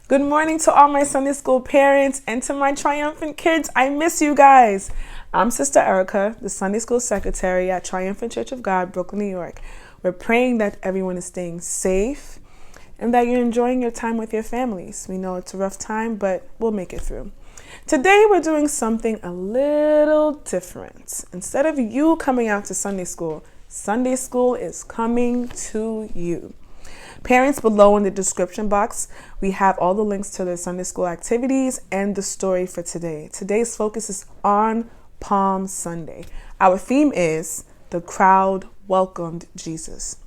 Good morning to all my Sunday school parents and to my Triumphant Kids. I miss you guys. I'm Sister Erica, the Sunday school secretary at Triumphant Church of God, Brooklyn, New York. We're praying that everyone is staying safe and that you're enjoying your time with your families. We know it's a rough time, but we'll make it through. Today we're doing something a little different. Instead of you coming out to Sunday school is coming to you. Parents, below in the description box, we have all the links to the Sunday school activities and the story for today. Today's focus is on Palm Sunday. Our theme is the crowd welcomed Jesus.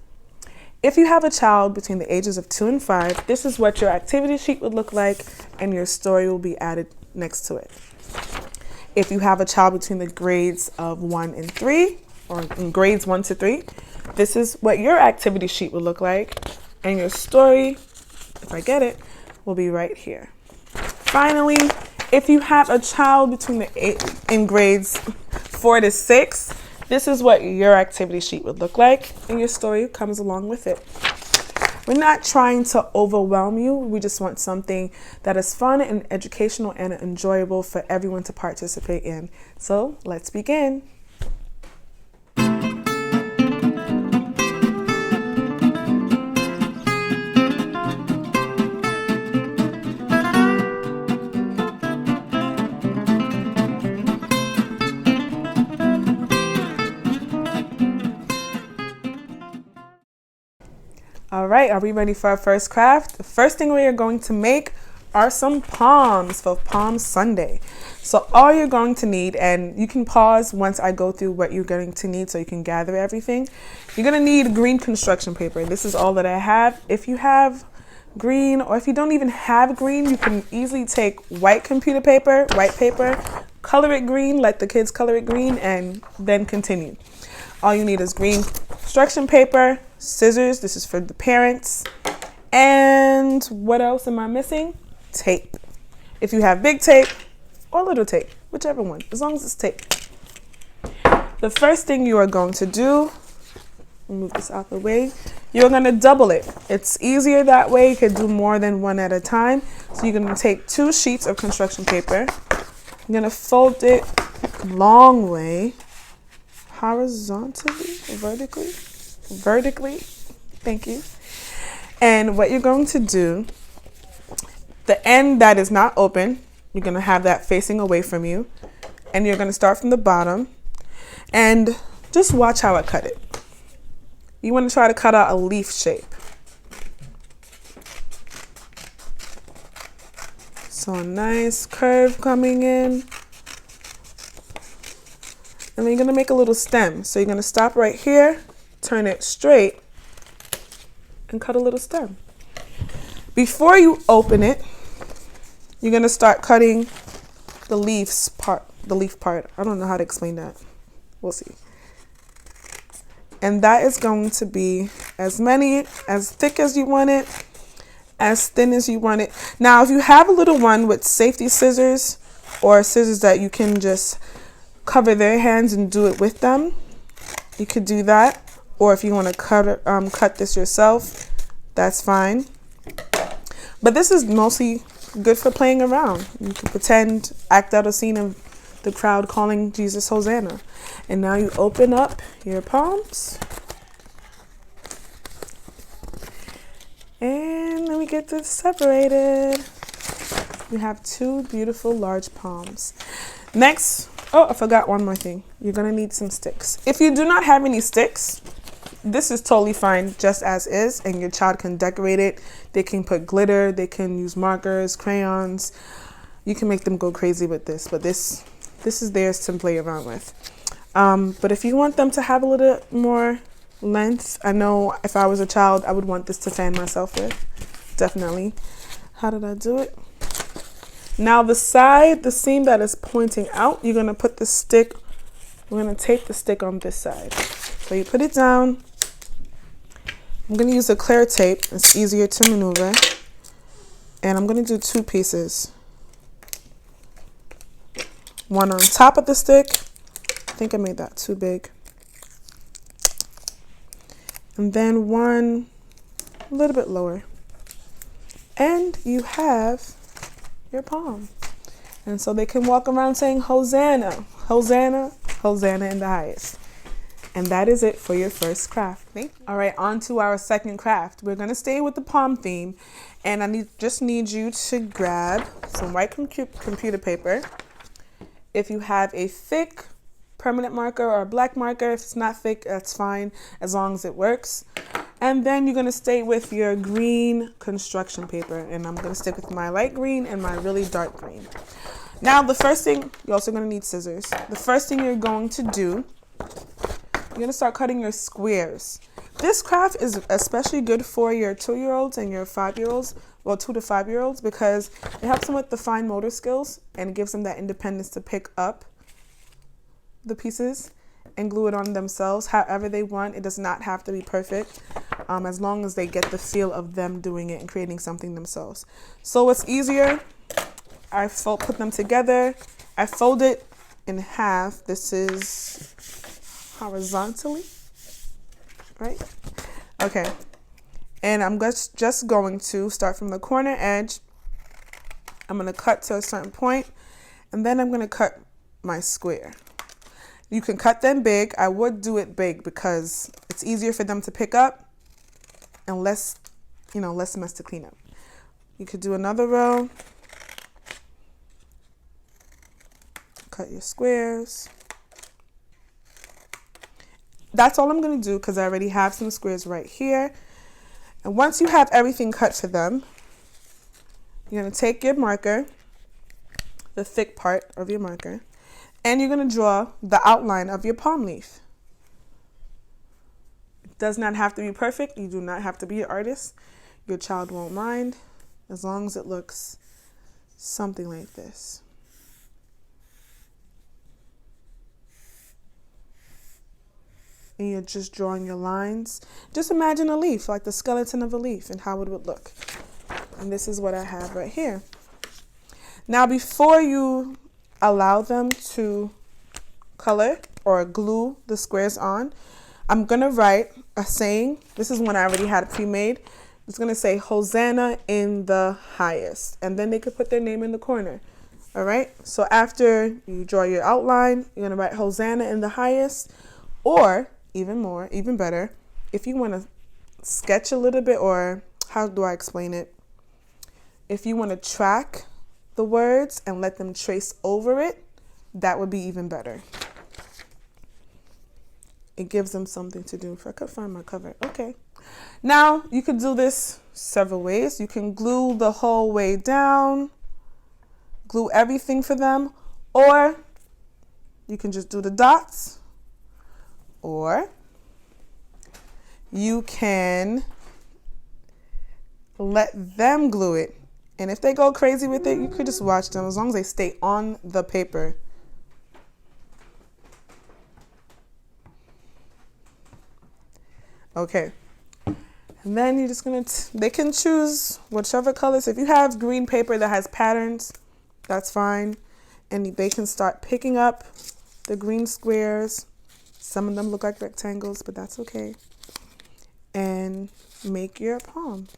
If you have a child between the ages of 2 and 5, this is what your activity sheet would look like and your story will be added next to it. If you have a child between the grades of 1 and 3, or in grades 1 to 3, this is what your activity sheet would look like. And your story, if I get it, will be right here. Finally, if you have a child between in grades 4 to 6, this is what your activity sheet would look like, and your story comes along with it. We're not trying to overwhelm you. We just want something that is fun and educational and enjoyable for everyone to participate in. So let's begin. All right, are we ready for our first craft? The first thing we are going to make are some palms for Palm Sunday. So all you're going to need, and you can pause once I go through what you're going to need so you can gather everything. You're going to need green construction paper. This is all that I have. If you have green, or if you don't even have green, you can easily take white computer paper, white paper, color it green, let the kids color it green, and then continue. All you need is green construction paper, scissors, this is for the parents, and what else am I missing? Tape. If you have big tape or little tape, whichever one, as long as it's tape. The first thing you are going to do, move this out the way, you're going to double it. It's easier that way. You can do more than one at a time. So you're going to take 2 sheets of construction paper. You're going to fold it long way, horizontally, vertically, thank you. And what you're going to do, the end that is not open, you're going to have that facing away from you, and you're going to start from the bottom and just watch how I cut it. You want to try to cut out a leaf shape. So a nice curve coming in. And then you're going to make a little stem. So you're going to stop right here, turn it straight, and cut a little stem. Before you open it, you're going to start cutting the leaf part. I don't know how to explain that. We'll see. And that is going to be as thick as you want it, as thin as you want it. Now, if you have a little one with safety scissors or scissors that you can just cover their hands and do it with them, you could do that. Or if you want to cut this yourself, that's fine. But this is mostly good for playing around. You can pretend, act out a scene of the crowd calling Jesus Hosanna. And now you open up your palms. And then we get this separated. You have 2 beautiful large palms. Next, I forgot one more thing. You're going to need some sticks. If you do not have any sticks, this is totally fine just as is, and your child can decorate it. They can put glitter, they can use markers, crayons. You can make them go crazy with this, but this is theirs to play around with. But if you want them to have a little more length, I know if I was a child, I would want this to fan myself with. Definitely. How did I do it? Now the seam that is pointing out, you're going to put the stick, we're going to tape the stick on this side. So you put it down. I'm going to use a clear tape. It's easier to maneuver. And I'm going to do 2 pieces. One on top of the stick. I think I made that too big. And then one a little bit lower. And you have your palm. And so they can walk around saying, Hosanna, Hosanna, Hosanna in the highest. And that is it for your first craft. Thank you. All right, on to our second craft. We're going to stay with the palm theme. And I just need you to grab some white computer paper. If you have a thick permanent marker or a black marker, if it's not thick, that's fine, as long as it works. And then you're going to stay with your green construction paper. And I'm going to stick with my light green and my really dark green. Now, the first thing, you're also going to need scissors. The first thing you're going to do, you're going to start cutting your squares. This craft is especially good for your 2-year-olds and your 5-year-olds, well, 2 to 5-year-olds, because it helps them with the fine motor skills and gives them that independence to pick up the pieces and glue it on themselves however they want. It does not have to be perfect, as long as they get the feel of them doing it and creating something themselves. So it's easier. I put them together. I fold it in half. This is horizontally, right? Okay. And I'm just going to start from the corner edge. I'm going to cut to a certain point, and then I'm going to cut my square. You can cut them big. I would do it big because it's easier for them to pick up and less mess to clean up. You could do another row. Cut your squares. That's all I'm going to do because I already have some squares right here. And once you have everything cut for them, you're going to take your marker, the thick part of your marker, and you're going to draw the outline of your palm leaf. It does not have to be perfect. You do not have to be an artist. Your child won't mind as long as it looks something like this. And you're just drawing your lines. Just imagine a leaf, like the skeleton of a leaf, and how it would look. And this is what I have right here. Now, before you allow them to color or glue the squares on, I'm going to write a saying. This is one I already had pre-made. It's going to say, Hosanna in the highest. And then they could put their name in the corner. All right? So after you draw your outline, you're going to write Hosanna in the highest. Or, even better, if you want to sketch a little bit, or how do I explain it? If you want to track the words and let them trace over it, that would be even better. It gives them something to do. If I could find my cover. Okay. Now, you could do this several ways. You can glue the whole way down, glue everything for them, or you can just do the dots. Or you can let them glue it. And if they go crazy with it, you could just watch them as long as they stay on the paper. Okay. And then you're just going to, they can choose whichever colors. If you have green paper that has patterns, that's fine. And they can start picking up the green squares. Some of them look like rectangles, but that's okay. And make your palm.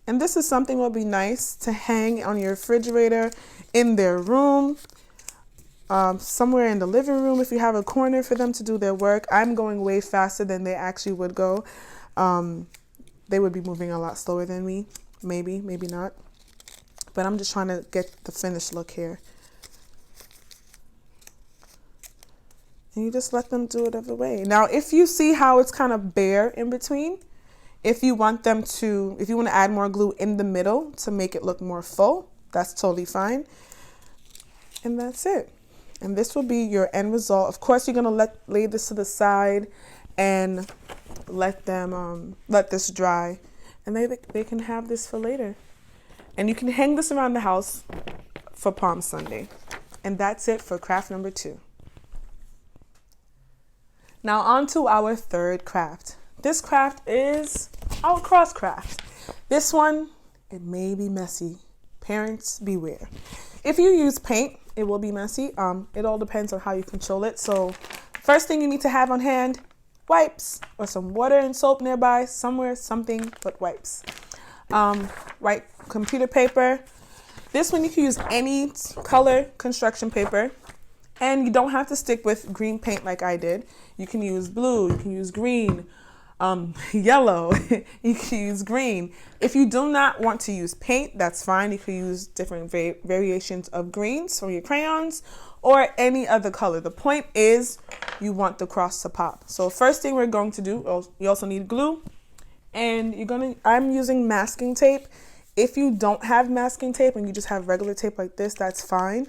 And this is something that would be nice to hang on your refrigerator, in their room, somewhere in the living room if you have a corner for them to do their work. I'm going way faster than they actually would go. They would be moving a lot slower than me. Maybe not. But I'm just trying to get the finished look here. And you just let them do it every way. Now, if you see how it's kind of bare in between, if you want to add more glue in the middle to make it look more full, that's totally fine. And that's it. And this will be your end result. Of course, you're going to lay this to the side and let this dry. And they can have this for later. And you can hang this around the house for Palm Sunday. And that's it for craft number 2. Now on to our third craft. This craft is our cross craft. This one, it may be messy. Parents, beware. If you use paint, it will be messy. It all depends on how you control it. So first thing you need to have on hand, wipes or some water and soap nearby, somewhere, something but wipes. White computer paper. This one you can use any color construction paper, and you don't have to stick with green paint like I did. You can use blue, you can use green, yellow, you can use green. If you do not want to use paint, that's fine. You can use different variations of greens from your crayons or any other color. The point is you want the cross to pop. So first thing we're going to do, you also need glue, and I'm using masking tape. If you don't have masking tape and you just have regular tape like this, that's fine.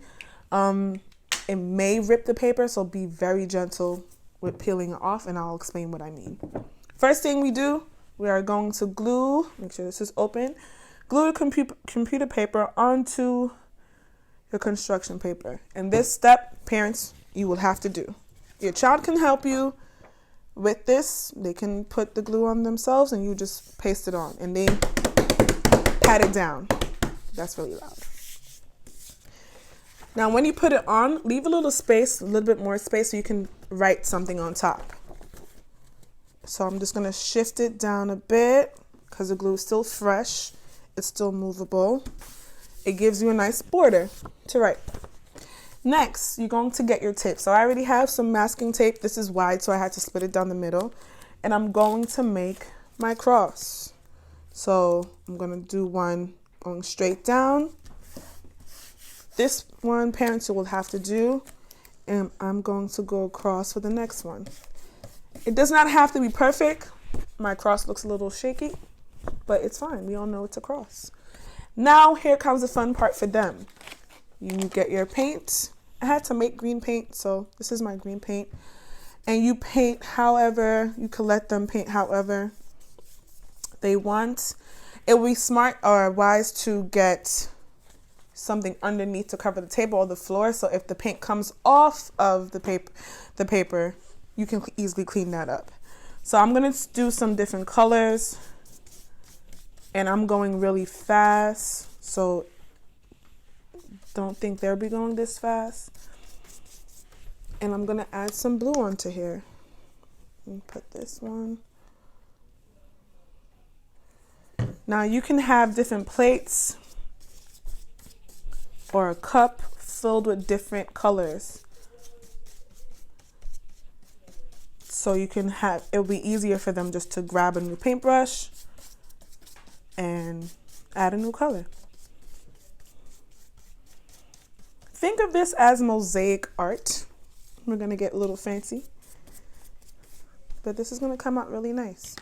It may rip the paper, so be very gentle with peeling it off, and I'll explain what I mean. First thing we do, we are going to glue, make sure this is open, glue the computer paper onto your construction paper. And this step, parents, you will have to do. Your child can help you with this. They can put the glue on themselves and you just paste it on, and they pat it down. That's really loud. Now when you put it on, leave a little space, a little bit more space, so you can write something on top. So I'm just gonna shift it down a bit because the glue is still fresh. It's still movable. It gives you a nice border to write. Next, you're going to get your tape. So I already have some masking tape. This is wide, so I had to split it down the middle. And I'm going to make my cross. So I'm gonna do one going straight down. This one, parents, you will have to do. And I'm going to go across for the next one. It does not have to be perfect. My cross looks a little shaky, but it's fine. We all know it's a cross. Now here comes the fun part for them. You get your paint. I had to make green paint, so this is my green paint. And you paint however, you can let them paint however they want. It would be smart or wise to get something underneath to cover the table or the floor, so if the paint comes off of the paper, you can easily clean that up. So I'm gonna do some different colors, and I'm going really fast, so don't think they'll be going this fast. And I'm gonna add some blue onto here. Let me put this one. Now you can have different plates or a cup filled with different colors. So you can have, it'll be easier for them just to grab a new paintbrush and add a new color. Think of this as mosaic art. We're gonna get a little fancy, but this is gonna come out really nice.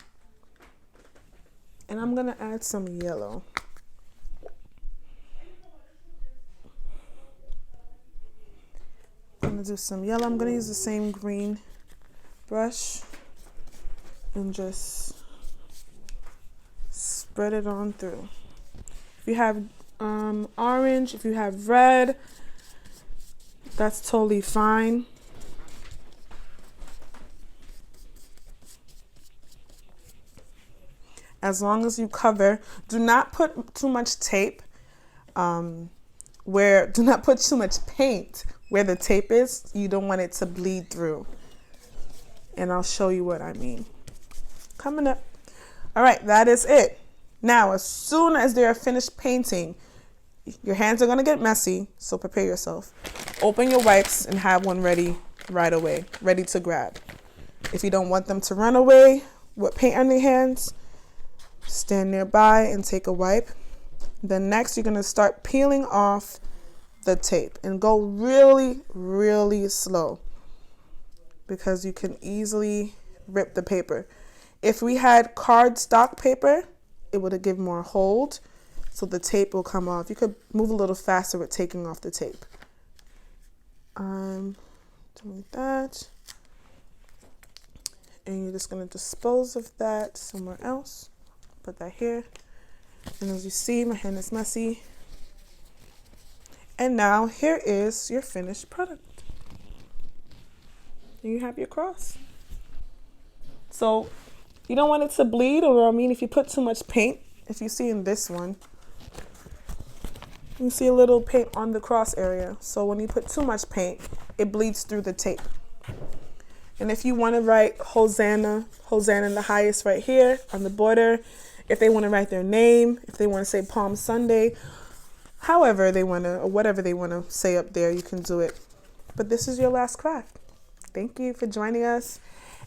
And I'm gonna add some yellow. I'm gonna do some yellow. I'm gonna use the same green brush and just spread it on through. If you have orange, if you have red, that's totally fine. As long as you cover, do not put too much tape do not put too much paint where the tape is. You don't want it to bleed through. And I'll show you what I mean coming up. All right, that is it. Now, as soon as they are finished painting, your hands are going to get messy, so prepare yourself. Open your wipes and have one ready right away, ready to grab. If you don't want them to run away with paint on their hands, stand nearby and take a wipe. Then next, you're going to start peeling off the tape and go really, really slow, because you can easily rip the paper. If we had cardstock paper, it would have given more hold, so the tape will come off. You could move a little faster with taking off the tape. Doing that. And you're just gonna dispose of that somewhere else. Put that here. And as you see, my hand is messy. And now here is your finished product. And you have your cross. So you don't want it to bleed, or if you put too much paint, if you see in this one, you see a little paint on the cross area. So when you put too much paint, it bleeds through the tape. And if you want to write Hosanna, Hosanna in the highest right here on the border, If they want to write their name, if they want to say Palm Sunday, however they want to, or whatever they want to say up there, you can do it. But this is your last craft. Thank you for joining us.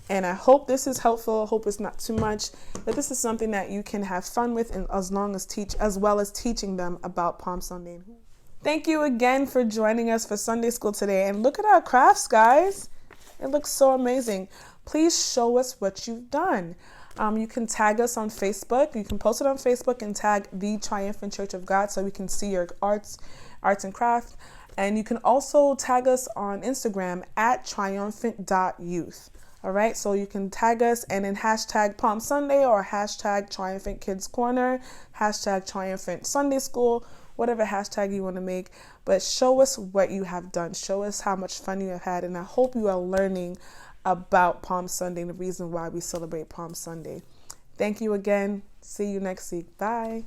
And I hope this is helpful. I hope it's not too much, but this is something that you can have fun with, and as well as teaching them about Palm Sunday. Thank you again for joining us for Sunday school today. And look at our crafts, guys. It looks so amazing. Please show us what you've done. You can tag us on Facebook. You can post it on Facebook and tag the Triumphant Church of God so we can see your arts and craft. And you can also tag us on Instagram at triumphant.youth. All right, so you can tag us and then hashtag Palm Sunday or hashtag Triumphant Kids Corner, hashtag Triumphant Sunday School, whatever hashtag you want to make. But show us what you have done. Show us how much fun you have had. And I hope you are learning about Palm Sunday and the reason why we celebrate Palm Sunday. Thank you again. See you next week. Bye.